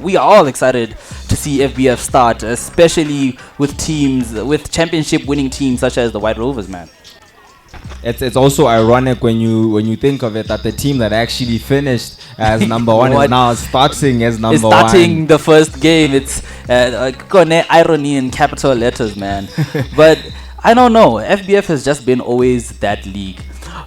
we are all excited to see FBF start, especially with teams, with championship winning teams such as the White Rovers, man. It's also ironic when you think of it that the team that actually finished as number one is now starting as number one. Starting the first game. It's irony in capital letters, man. But I don't know. FBF has just been always that league.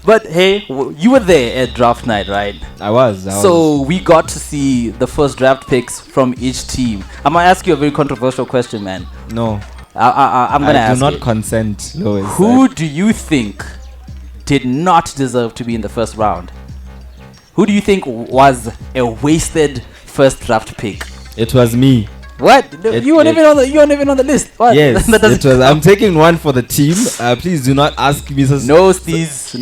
But hey, you were there at draft night, right? I was. So we got to see the first draft picks from each team. I'm gonna ask you a very controversial question, man. No. I'm gonna ask. I do not consent, Lois. Who do you think did not deserve to be in the first round? Who do you think was a wasted first draft pick? It was me. What? You weren't even on the list. What? Yes, it was. I'm taking one for the team. Please do not ask me. No, Steez.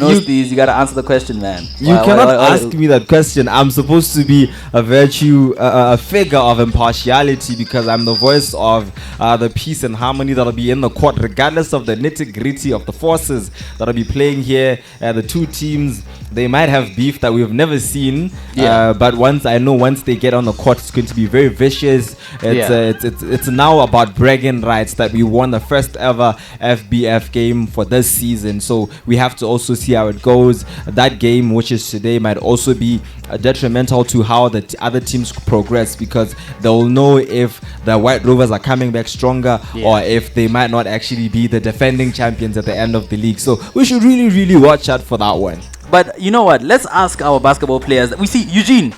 You gotta answer the question, man. You cannot ask me that question. I'm supposed to be a figure of impartiality because I'm the voice of the peace and harmony that'll be in the court, regardless of the nitty-gritty of the forces that'll be playing here. The two teams, they might have beef that we've never seen. Yeah. But once they get on the court, it's going to be very vicious. It's now about bragging rights that we won the first ever FBF game for this season. So we have to also see how it goes. That game, which is today, might also be detrimental to how the other teams progress because they'll know if the White Rovers are coming back stronger or if they might not actually be the defending champions at the end of the league. So we should really, really watch out for that one. But you know what? Let's ask our basketball players. We see Eugene,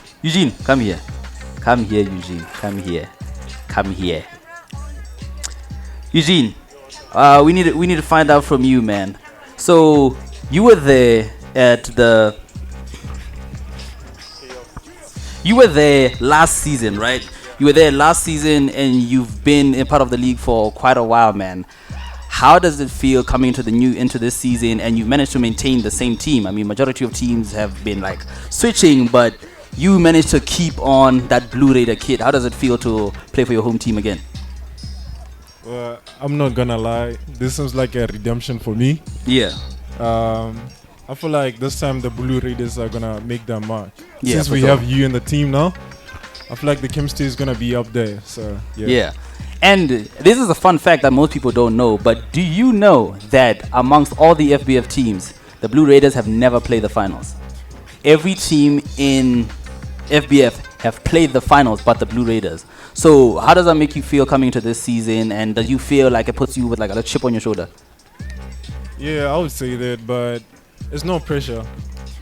come here. Come here, Eugene. Come here. Eugene, we need to find out from you, man. So you were there last season, right? You were there last season and you've been a part of the league for quite a while, man. How does it feel coming into this season and you've managed to maintain the same team? I mean, majority of teams have been like switching, but you managed to keep on that Blue Raider kit. How does it feel to play for your home team again? Well, I'm not gonna lie. This seems like a redemption for me. Yeah. I feel like this time the Blue Raiders are gonna make their mark. Yeah, since we have you in the team now, I feel like the chemistry is gonna be up there. So yeah. And this is a fun fact that most people don't know. But do you know that amongst all the FBF teams, the Blue Raiders have never played the finals? Every team in FBF have played the finals but the Blue Raiders. So how does that make you feel coming into this season, and does you feel like it puts you with like a chip on your shoulder? Yeah, I would say that, but it's no pressure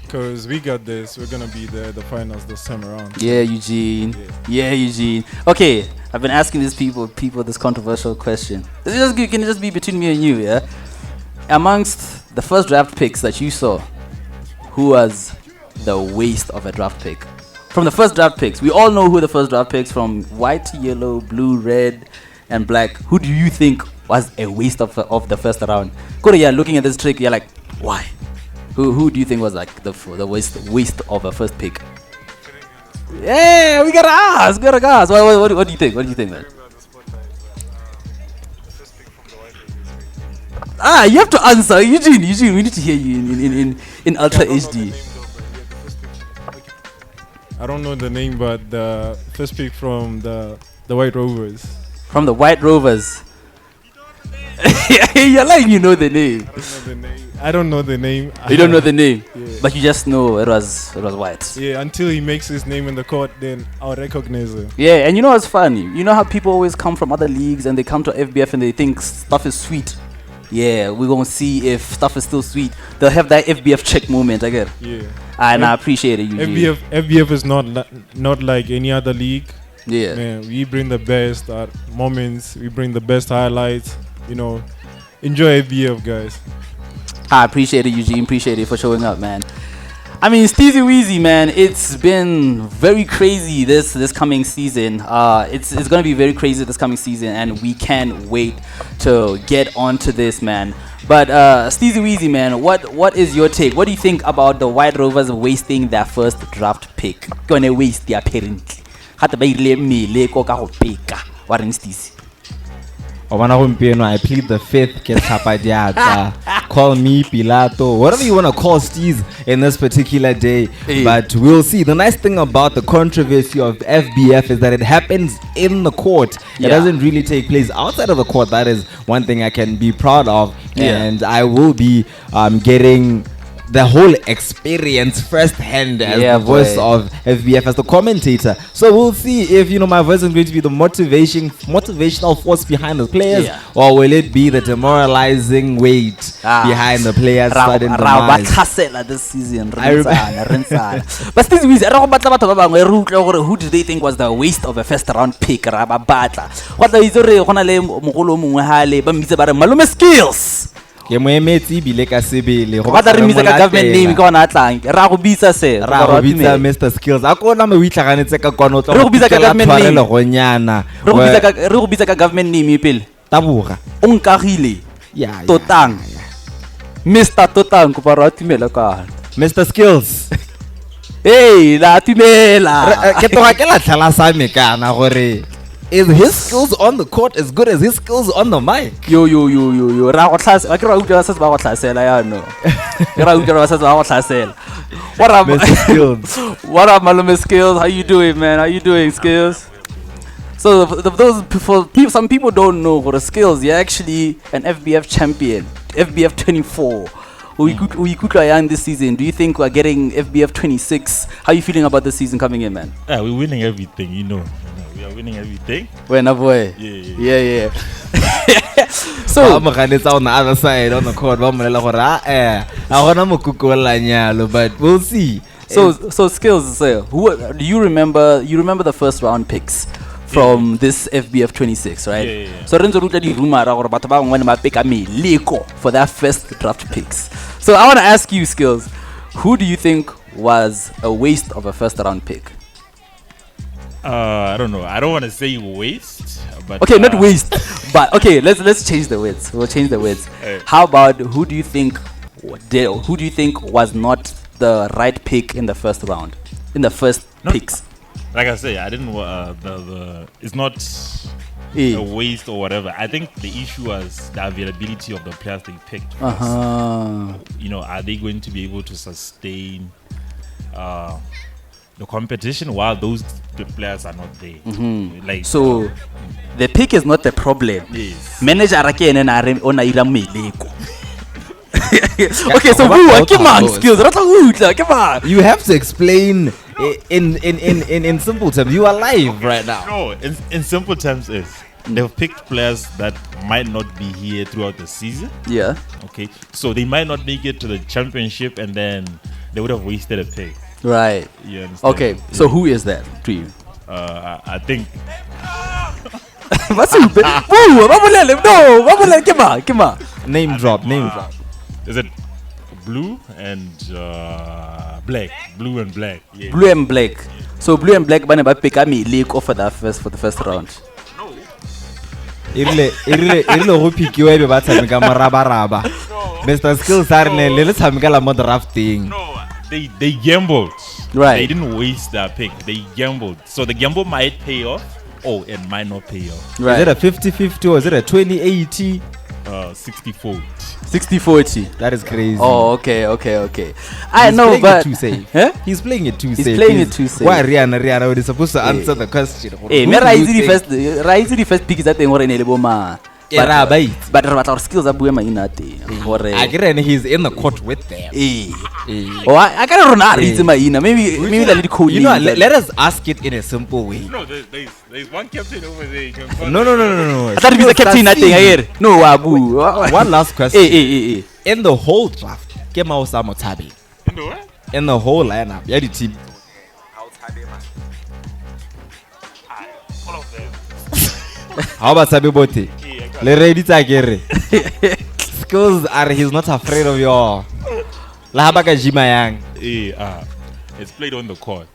because we got this. We're gonna be there the finals this time around. Yeah, Eugene. Yeah, Eugene. Okay, I've been asking these people this controversial question. Can it just be between me and you, yeah? Amongst the first draft picks that you saw, who was the waste of a draft pick? From the first draft picks, we all know who the first draft picks from white, yellow, blue, red, and black. Who do you think was a waste of the first round? Koda, yeah, looking at this trick, you're like, why? Who do you think was like the waste of a first pick? Yeah, we gotta ask. What do you think? What do you think, man? You have to answer, Eugene. We need to hear you in Ultra HD. I don't know the name, but the first pick from the White Rovers. From the White Rovers. You're like you know the name. I don't know the name. You don't know the name, yeah. But you just know it was white. Yeah, until he makes his name in the court, then I'll recognize him. Yeah, and you know what's funny? You know how people always come from other leagues and they come to FBF and they think stuff is sweet. Yeah, we're gonna see if stuff is still sweet. They'll have that FBF check moment again. Yeah. And I appreciate it, Eugene. FBF is not like any other league. Yeah. Man, we bring the best moments. We bring the best highlights. You know, enjoy FBF, guys. I appreciate it, Eugene. Appreciate it for showing up, man. I mean, Steezy Weezy, man, it's been very crazy this coming season. It's going to be very crazy this coming season, and we can't wait to get onto this, man. But Steezy Weezy, man, what is your take? What do you think about the White Rovers wasting their first draft pick? Gonna waste their apparently. What I plead the fifth. Call me Pilato, whatever you want to call Steez in this particular day. Hey. But we'll see. The nice thing about the controversy of FBF is that it happens in the court. It doesn't really take place outside of the court. That is one thing I can be proud of. And I will be getting the whole experience firsthand as the voice of FBF, as the commentator. So we'll see if my voice is going to be the motivational force behind the players, or will it be the demoralizing weight behind the players' sudden demise. This season. But still, who do they think was the waste of a first round pick? What is Malume Skills? Government name Mr. Skills. Government name Tabuga. Totang. Mr. Totang Mr. Skills. Hey, la tumela. Is his skills on the court as good as his skills on the mic? Yo. What up, Mr. Skills? What up, Malume Skills? How you doing, man? How you doing, Skills? So some people don't know what a Skills. You're actually an FBF champion, FBF 24. We could this season. Do you think we're getting FBF 26? How are you feeling about the season coming in, man? We're winning everything, we are winning everything. When boy. Yeah. So I'm on the other side on the court. But we'll see. So Skills, who do you remember? You remember the first round picks from this FBF 26, right? Yeah. So Renzo Ruta di rumor for their first draft picks. So I want to ask you, Skills, who do you think was a waste of a first round pick? I don't know. I don't want to say waste, but okay, not waste, but okay. Let's change the words. We'll change the words. How about who do you think was not the right pick in the first round, in the first picks? Like I say, I didn't. It's not a waste or whatever. I think the issue was the availability of the players they picked. Are they going to be able to sustain the competition while those players are not there? So the pick is not the problem. Yes. Manager okay, so come on, Skills. Come on. You have to explain in simple terms. You are live right now. No, in simple terms is they've picked players that might not be here throughout the season. Yeah. Okay. So they might not make it to the championship, and then they would have wasted a pick. Right. You understand? Okay. So who is that to you? I think. Come on. Name drop. Is it blue and black? Blue and black. Yeah. Blue and black. So blue and black bane ba pick me league for the first round. Mr. Skills drafting. No, they gambled. Right. They didn't waste their pick. They gambled. So the gamble might pay off, or it might not pay off. Right. Is it a 50-50 or is it a 20-80? 60-40. 60-40. That is crazy. Oh, okay. I know, but too safe. Huh? He's playing it too safe. He's playing it too safe. Why Rihanna is supposed to answer the question? Hey, the first pick is that thing or but our skills are buema inati. He's in the court with them. Oh, I can't run out. Maybe the little cool. Let us ask it in a simple way. No, there's one captain over there. You can No. I thought he was the captain. No, Abu. One last question. Hey. In the whole draft, Kema Osama Tabi. In the what? In the whole lineup, yeah, the team. All of them. How about Tabi Bote? Skills are he's not afraid of your Lahabaka Jimayang. It's played on the court.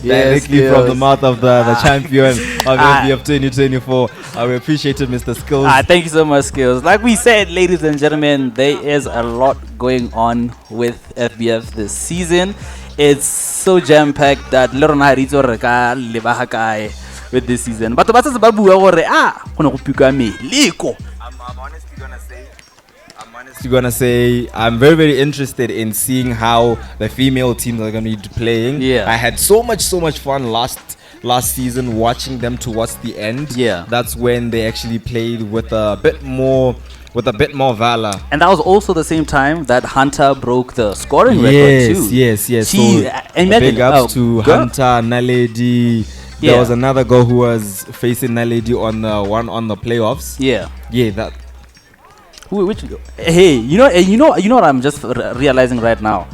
Directly from the mouth of the champion of FBF 2024. We appreciate it, Mr. Skills. Thank you so much, Skills. Like we said, ladies and gentlemen, there is a lot going on with FBF this season. It's so jam-packed that with this season. But what's about Liko? I'm gonna say I'm very, very interested in seeing how the female teams are gonna be playing. Yeah. I had so much fun last season watching them towards the end. Yeah. That's when they actually played with a bit more valor. And that was also the same time that Hunter broke the scoring record too. Yes. She, So imagine, big ups to girl. Hunter, Naledi. There was another girl who was facing Naledi on the playoffs. Yeah. That. Which? Hey, you know what I'm just realizing right now.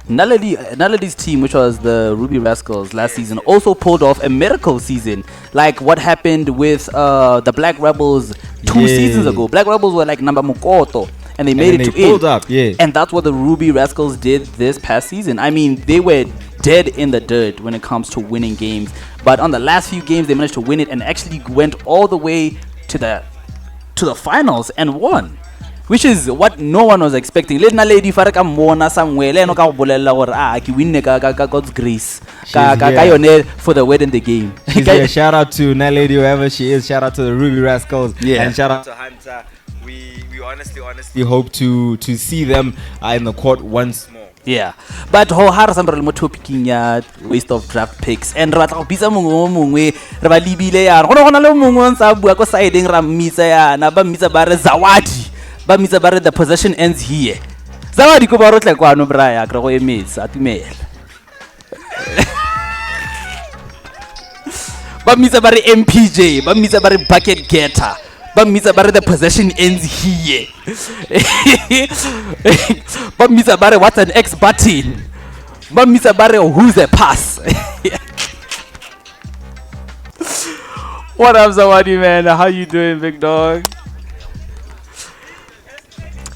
Naledi's team, which was the Ruby Rascals last season, also pulled off a miracle season, like what happened with the Black Rebels 2 seasons ago. Black Rebels were like number Mukoto, and they made it to pulled up, and that's what the Ruby Rascals did this past season. I mean, they were dead in the dirt when it comes to winning games, but on the last few games they managed to win it and actually went all the way to the finals and won. Which is what no one was expecting. Let na lady fare ka mona somewhere le no ka bolella gore ki winne ka God's grace. Ka yone for the word in the game. Shout out to Naledi, whoever she is. Shout out to the Ruby Rascals. And shout out to Hunter. We honestly hope to see them in the court once more. Yeah, but ho ha re sa re mo topicing ya waste of draft picks and ra tla go bitsa mongwe re ba libile ya go na le mongwe sa bua ko sideng ra mmitsa yana ba mmitsa ba re Zawadi. Ba mitsa ba re the possession ends here. Zawadi ko ba rotle kwano braya kre go emetsa atumela. Ba mitsa ba re MPJ, ba mitsa ba re bucket getter. Ba mitsa ba re the possession ends here. Ba mitsa ba re what's an X button. Ba mitsa ba re who's a pass. What up Zawadi man? How you doing big dog?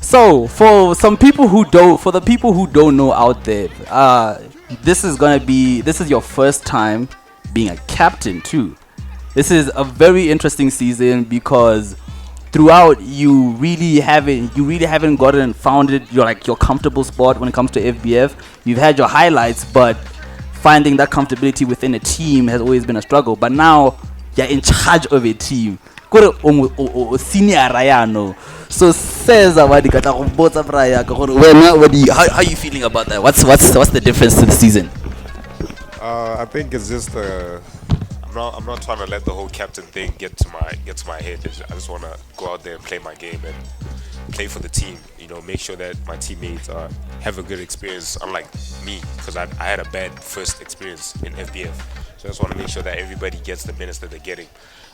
So for the people who don't know out there, this is your first time being a captain too. This is a very interesting season because throughout you really haven't found your comfortable spot when it comes to FBF. You've had your highlights, but finding that comfortability within a team has always been a struggle. But now you're in charge of a team. Senior Rayano. So says Awadi kata go botsa braya ka gore how are you feeling about that? What's the difference to the season? I think it's just I'm not trying to let the whole captain thing get to my head. I just want to go out there and play my game and play for the team. You know, make sure that my teammates have a good experience, unlike me, because I had a bad first experience in FBF. So I just want to make sure that everybody gets the minutes that they're getting.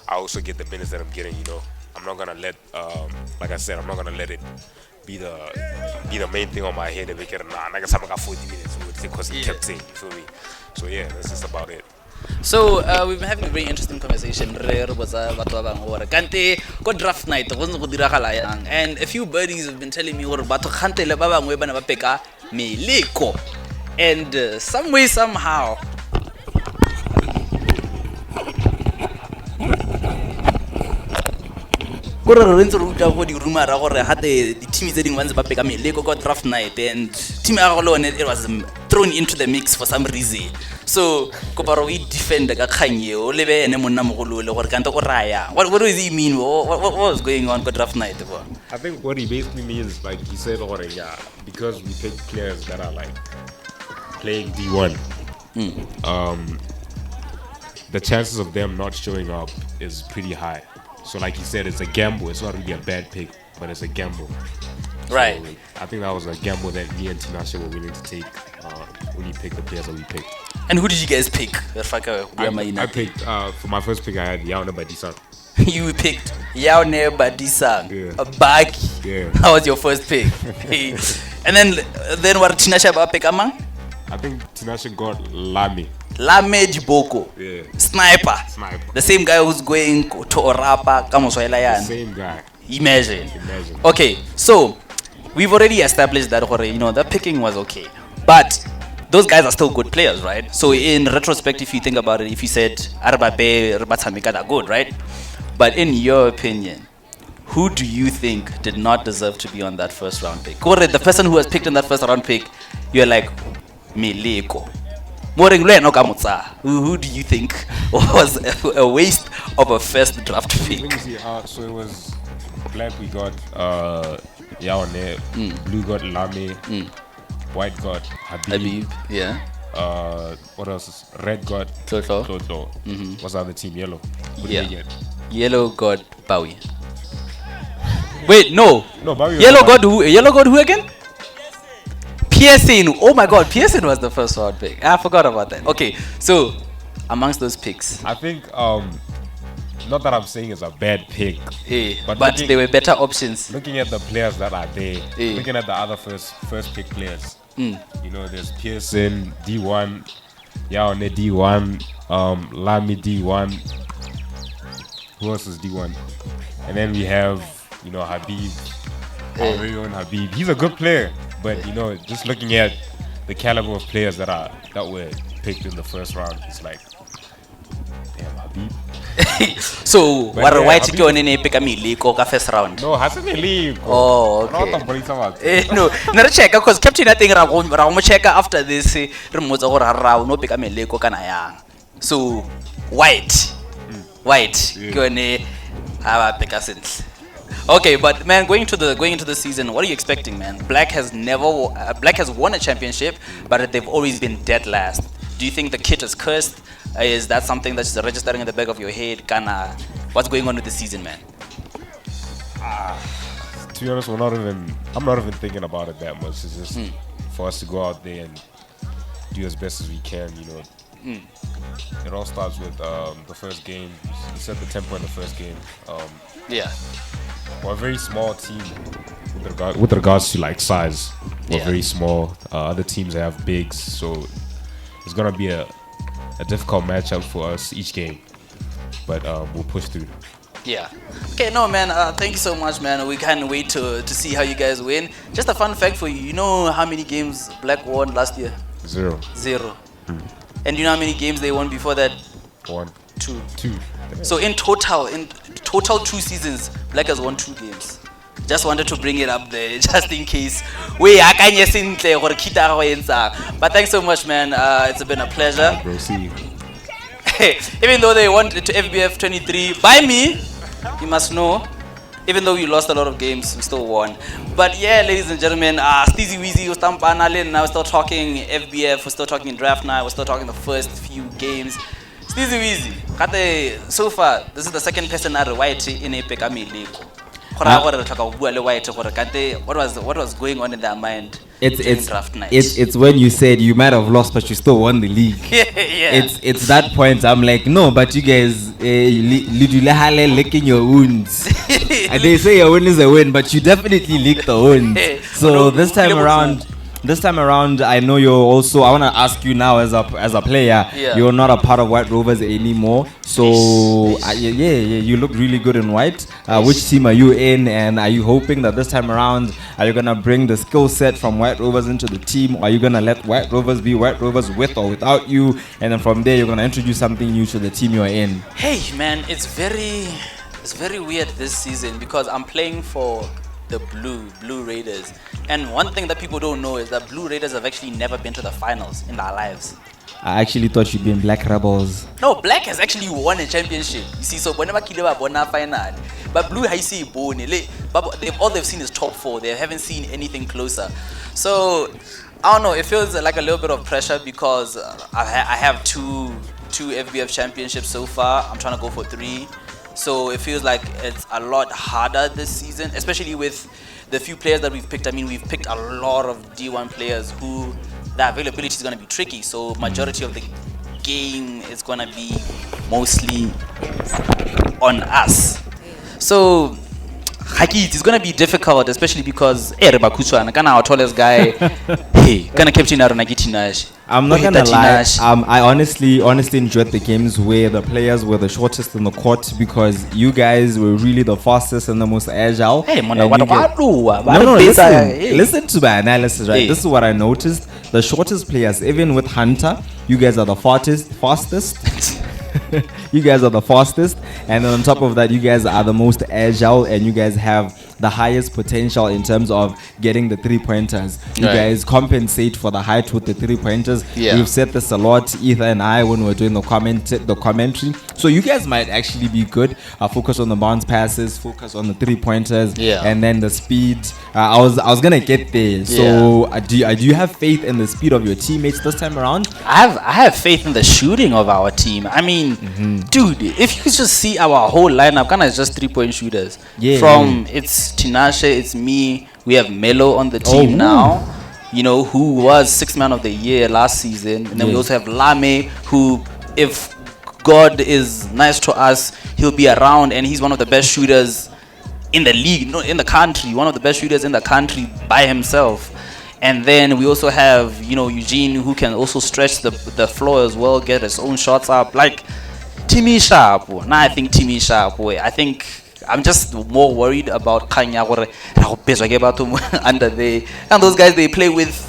I also get the minutes that I'm getting. You know, I'm not gonna let, like I said, I'm not gonna let it be the main thing on my head and make it I got 40 minutes because he kept saying, you feel me? So yeah, that's just about it. So we've been having a very interesting conversation. Draft night and a few birdies have been telling me and some way somehow go di rumor ra gore ha the team tse ding ba ntse ba peka meleko go draft night and team ya go lone it was thrown into the mix for some reason. So go paro we defend ka khanye o lebe ene monna mogolo le gore kante go raya. What does he mean? What was going on go draft night? I think what he basically means, like he said, because we pick players that are like playing D1, the chances of them not showing up is pretty high. So like he said, it's a gamble. It's not really a bad pick, but it's a gamble. Right. So, I think that was a gamble that me and Tinashe were willing to take when he picked the players that we picked. And who did you guys pick? I picked, for my first pick, I had Yaone Badisang. You picked Yaone Badisang. Yeah. A bag. Yeah. That was your first pick. And then what Tinashe pick among? I think Tinashe got Lame Jiboko. Yeah. Sniper. The same guy who's going to Orapa. The same guy. Imagine. Okay, so we've already established that the picking was okay. But those guys are still good players, right? So in retrospect, if you think about it, if you said Arbabe, Rabatamika are good, right? But in your opinion, who do you think did not deserve to be on that first round pick? The person who was picked in that first round pick, you're like, Meleko. Who do you think was a waste of a first draft pick? Let me see. So it was black. We got Yaone. Blue got Lame. White got Habib. Yeah. What else? Red got Toto. What's the other team? Yellow. Who did Yeah. they get? Yellow got Bowie. Wait, no. No, Bowie. Yellow got who? Yellow got who again? Pearson. Oh my God, Pearson was the first round pick. I forgot about that. Okay, so amongst those picks, I think not that I'm saying it's a bad pick, but looking- there were better options. looking at the players that are there, Eh. looking at the other first pick players. You know, there's Pearson D1, Yaone D1, Lamy D1. Who else is D1? And then we have, you know, Habib, our very own Habib. He's a good player, but you know, just looking at the caliber of players that were picked in the first round, it's like, damn, Habib. So, But what yeah, white Habib- chicken in a pick a melee first round? No, hasn't been leave. Oh, okay. No, not check because captain I think Ramu check after this remote or around no pick a melee kana yang. So white. Gonna have a pick a sense. Okay, but man, going into the season, what are you expecting, man? Black has won a championship, but they've always been dead last. Do you think the kit is cursed? Is that something that's registering in the back of your head? What's going on with the season, man? To be honest, I'm not even thinking about it that much. It's just for us to go out there and do as best as we can, you know. It all starts with the first game. You set the tempo in the first game. Yeah. We're a very small team with regards to like size. We're Yeah. very small. Other teams have bigs, so it's gonna be a difficult matchup for us each game. But we'll push through. Yeah. Okay, no, man. Thank you so much, man. We can't wait to see how you guys win. Just a fun fact for you. You know how many games Black won last year? 0, 0. And you know how many games they won before that? 1, 2. 2. So in total 2 seasons, Black has won 2 games. Just wanted to bring it up there, just in case. But thanks so much, man. It's been a pleasure. Bro, see you. Even though they won to FBF 23 by me, you must know. Even though we lost a lot of games, we still won. But yeah, ladies and gentlemen, Steezy Weezy, we're still talking FBF, we're still talking draft night, we're still talking the first few games. Steezy Weezy, so far, this is the second person at white in a Pekamiliko. What was going on in their mind during draft night? It's when you said you might have lost, but you still won the league. Yeah. It's that point. I'm like, no, but you guys, licking your wounds. And they say a win is a win, but you definitely licked the wounds. So this time around, I know you're also. I want to ask you now, as a player, Yeah. you're not a part of White Rovers anymore. So you look really good in white. Which team are you in, and are you hoping that this time around, are you gonna bring the skill set from White Rovers into the team, or are you gonna let White Rovers be White Rovers with or without you, and then from there you're gonna introduce something new to the team you're in? Hey man, it's very weird this season because I'm playing for the Blue Raiders, and one thing that people don't know is that Blue Raiders have actually never been to the finals in their lives. I actually thought you'd be in Black Rebels. No, Black has actually won a championship. You see, so whenever Kilewa won a final, but Blue I see bone. All they've seen is top 4. They haven't seen anything closer. So I don't know. It feels like a little bit of pressure because I have two FBF championships so far. I'm trying to go for 3. So it feels like it's a lot harder this season, especially with the few players that we've picked. I mean, we've picked a lot of D1 players who the availability is going to be tricky. So majority of the game is going to be mostly on us. So it's going to be difficult, especially because our tallest guy, gonna captain our Nagitinash. I'm not gonna lie. I honestly enjoyed the games where the players were the shortest in the court because you guys were really the fastest and the most agile. Hey, man, listen to my analysis, right? This is what I noticed. The shortest players, even with Hunter, you guys are the fastest. You guys are the fastest, and then on top of that, you guys are the most agile, and you guys have the highest potential in terms of getting the 3-pointers. You Right. guys compensate for the height with the 3-pointers. Yeah. We've said this a lot, Ether and I, when we're doing the commentary. So you guys might actually be good. Focus on the bounce passes, focus on the 3-pointers, Yeah. and then the speed. I was gonna get there. So do you have faith in the speed of your teammates this time around? I have faith in the shooting of our team. I mean, dude, if you just see our whole lineup, kind of just 3-point shooters. Yeah. From it's Tinashe, it's me. We have Melo on the team ooh. now. You know, who was 6th man of the year last season, and then we Yes. also have Lame, who, if God is nice to us, he'll be around, and he's one of the best shooters in the league, no, in the country, one of the best shooters in the country by himself. And then we also have, you know, Eugene, who can also stretch the floor as well, get his own shots up. Like, Timmy Sharp. Now I think Timmy Sharp. I think I'm just more worried about Kanya under there. And those guys they play with.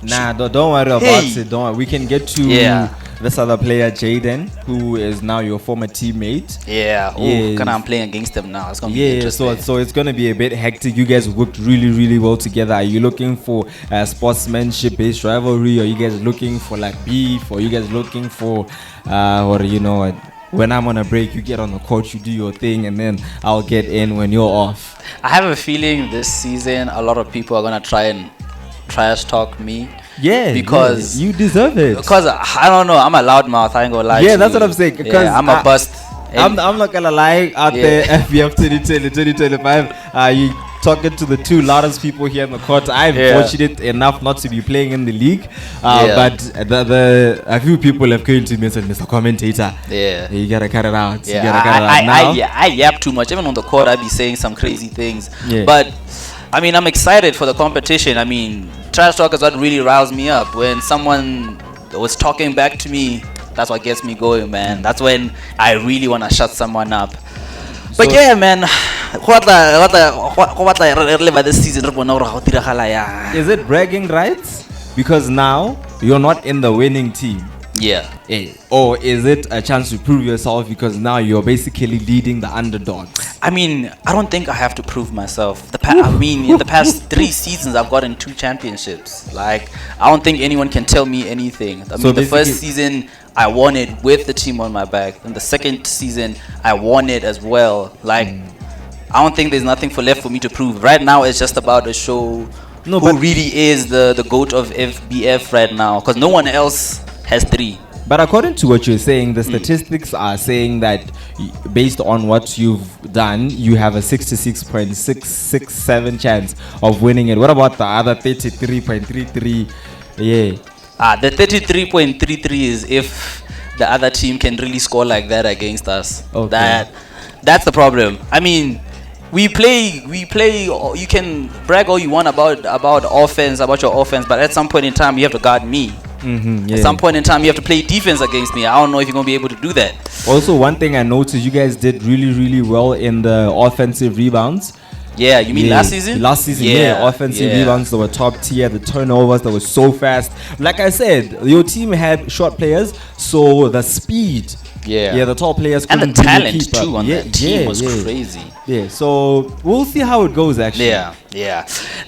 Nah, don't worry about Hey. it. Don't worry. We can get to Yeah. this other player, Jaden, who is now your former teammate. Yeah. Oh, Yes. I'm playing against them now. It's gonna be Yeah, interesting. so it's gonna be a bit hectic. You guys worked really, really well together. Are you looking for sportsmanship-based rivalry? Are you guys looking for like beef? Or are you guys looking for, or you know what? When I'm on a break, you get on the court, you do your thing, and then I'll get in when you're off. I have a feeling this season a lot of people are gonna try and trash talk me. Yeah, Because- you deserve it. Because I don't know, I'm a loudmouth. I ain't gonna lie. Yeah, to that's you. what I'm saying, Yeah, 'cause I'm a bust. I'm not gonna lie, out Yeah. there, FBF 2020, 2025, you talking to the two loudest people here in the court. I'm Yeah. fortunate enough not to be playing in the league, Yeah. but a few people have come to me and said, Mr. Commentator, Yeah. you gotta cut it out. You Yeah, gotta cut it out now. I yap too much. Even on the court, I be saying some crazy things. Yeah. But I mean, I'm excited for the competition. I mean, trash talk is what really riles me up. When someone was talking back to me, that's what gets me going, man. That's when I really want to shut someone up. But So- yeah, man, what this season? Is it bragging rights? Because now you're not in the winning team. Yeah. Or is it a chance to prove yourself because now you're basically leading the underdogs? I mean, I don't think I have to prove myself. I mean, in the past 3 seasons, I've gotten 2 championships. Like, I don't think anyone can tell me anything. I So mean, the first basically- season, I won it with the team on my back. And the second season, I won it as well. Like, I don't think there's nothing left for me to prove. Right now, it's just about the show. No, who but- really is the GOAT of FBF right now. Because no one else has 3. But according to what you're saying, the statistics are saying that based on what you've done, you have a 66.667 chance of winning it. What about the other 33.33? Yeah. The 33.33 is if the other team can really score like that against us. Okay. That's the problem. I mean, we play. You can brag all you want about offense, about your offense, but at some point in time, you have to guard me. Yeah. At some point in time, you have to play defense against me. I don't know if you're gonna be able to do that. Also, one thing I noticed, you guys did really, really well in the offensive rebounds. Yeah, you mean Yeah. last season? Last season, yeah. Offensive rebounds that were top tier, the turnovers that were so fast. Like I said, your team had short players, so the speed. Yeah. The tall players And the couldn't really talent keep up. too on that team was crazy. Yeah, so we'll see how it goes actually. Yeah.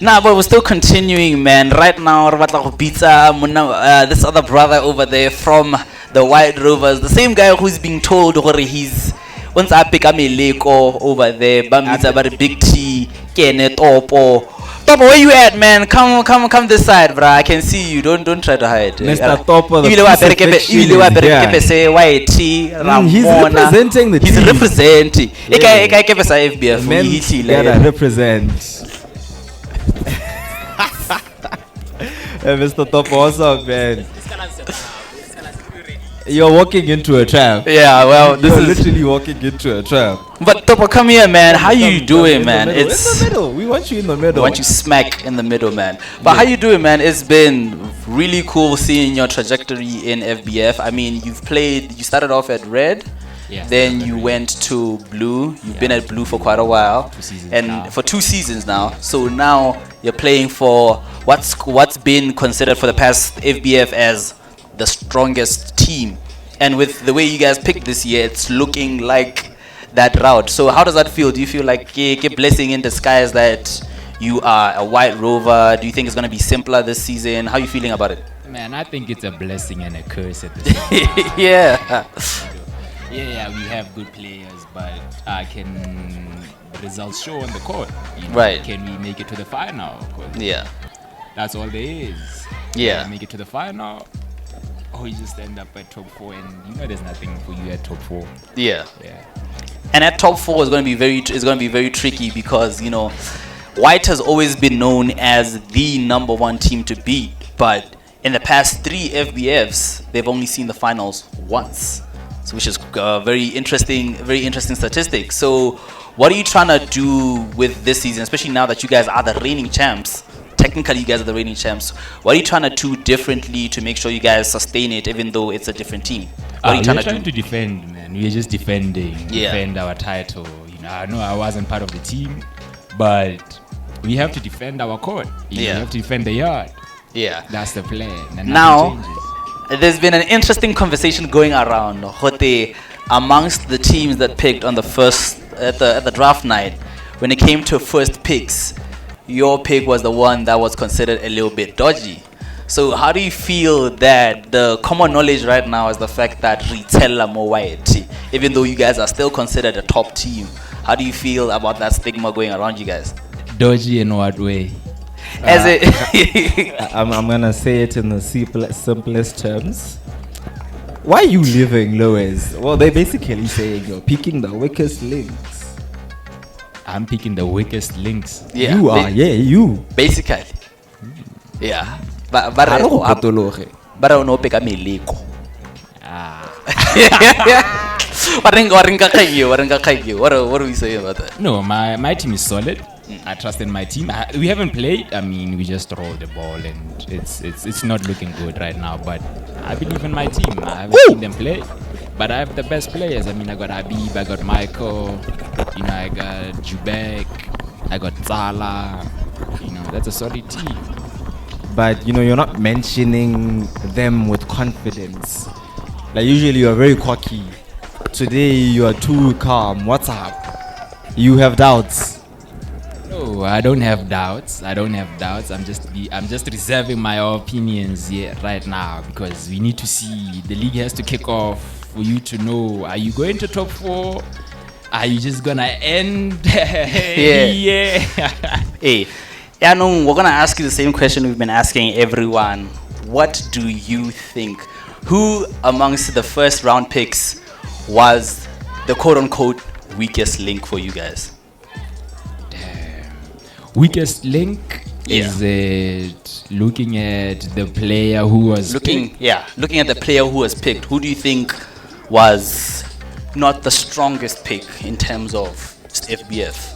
Nah, but we're still continuing, man. Right now, this other brother over there from the White Rovers, the same guy who's being told where he's once I pick up a leko over there, Bambita about a big T, Kene Topo. Topo, where you at, man? Come this side, bruh. I can see you. Don't try to hide. Mr. Topo, the Even though I better crucifixion even though I is better here. keep say YT, He's Ramona. representing the He's team. representing. Yeah. I keep say FBF. Men gotta represent. Hey, Mr. Topo, what's up, man? You're walking into a trap. Yeah, well, this You're is. literally walking into a trap. But Topo, come here, man. How you doing, In the man? middle. In It's. the middle. We want you in the middle. I want you smack in the middle, man. But how you doing, man? It's been really cool seeing your trajectory in FBF. I mean, you started off at red, then you went to blue. You've been at blue for quite a while, for 2 seasons now. So now you're playing for what's been considered for the past FBF as the strongest team. And with the way you guys picked this year, it's looking like that route. So how does that feel? Do you feel like a blessing in disguise that you are a white Rover? Do you think it's going to be simpler this season? How are you feeling about it? Man, I think it's a blessing and a curse at the same time. Yeah. Yeah, we have good players, but can the results show on the court? Right. Can we make it to the final? 'Cause Yeah. that's all there is. Yeah. Make it to the final, or you just end up at top 4, and there's nothing for you at top 4. Yeah. Yeah. And at top 4 is going to be very tricky because White has always been known as the number 1 team to beat, but in the past 3 FBFs, they've only seen the finals once, so which is very interesting statistic. So, what are you trying to do with this season, especially now that you guys are the reigning champs? Technically, you guys are the reigning champs. What are you trying to do differently to make sure you guys sustain it, even though it's a different team? What are you trying to defend, man. We're just defending, Yeah. defend our title. I know I wasn't part of the team, but we have to defend our court. We have to defend the yard. Yeah. That's the plan. And Now, nothing changes. there's been an interesting conversation going around, Hote, amongst the teams that picked on the first at the draft night. When it came to first picks, your pick was the one that was considered a little bit dodgy. So how do you feel that the common knowledge right now is the fact that Ritella more white, even though you guys are still considered a top team? How do you feel about that stigma going around you guys? Dodgy in what way? I'm gonna say it in the simplest terms. Why are you leaving Lois? Well, they're basically saying you're picking the weakest links. I'm picking the weakest links. Yeah, You are, you. basically. Yeah. But I don't patology. no pick a meliko. Ah. What are we saying about that? No, my team is solid. I trust in my team. We haven't played. I mean, we just roll the ball, and it's not looking good right now. But I believe in my team. I haven't seen them play, but I have the best players. I mean, I got Habib, I got Michael, I got Jubek, I got Zala. That's a solid team. But you're not mentioning them with confidence. Like usually you're very cocky. Today you are too calm. What's up? You have doubts. No, I don't have doubts. I'm just reserving my opinions here right now because we need to see. The league has to kick off for you to know. Are you going to top 4? Are you just gonna end? Yeah. Hey, we're gonna ask you the same question we've been asking everyone. What do you think? Who amongst the first round picks was the quote-unquote weakest link for you guys? Weakest link? Is it looking at the player who was looking at the player who was picked? Who do you think was not the strongest pick in terms of FBF?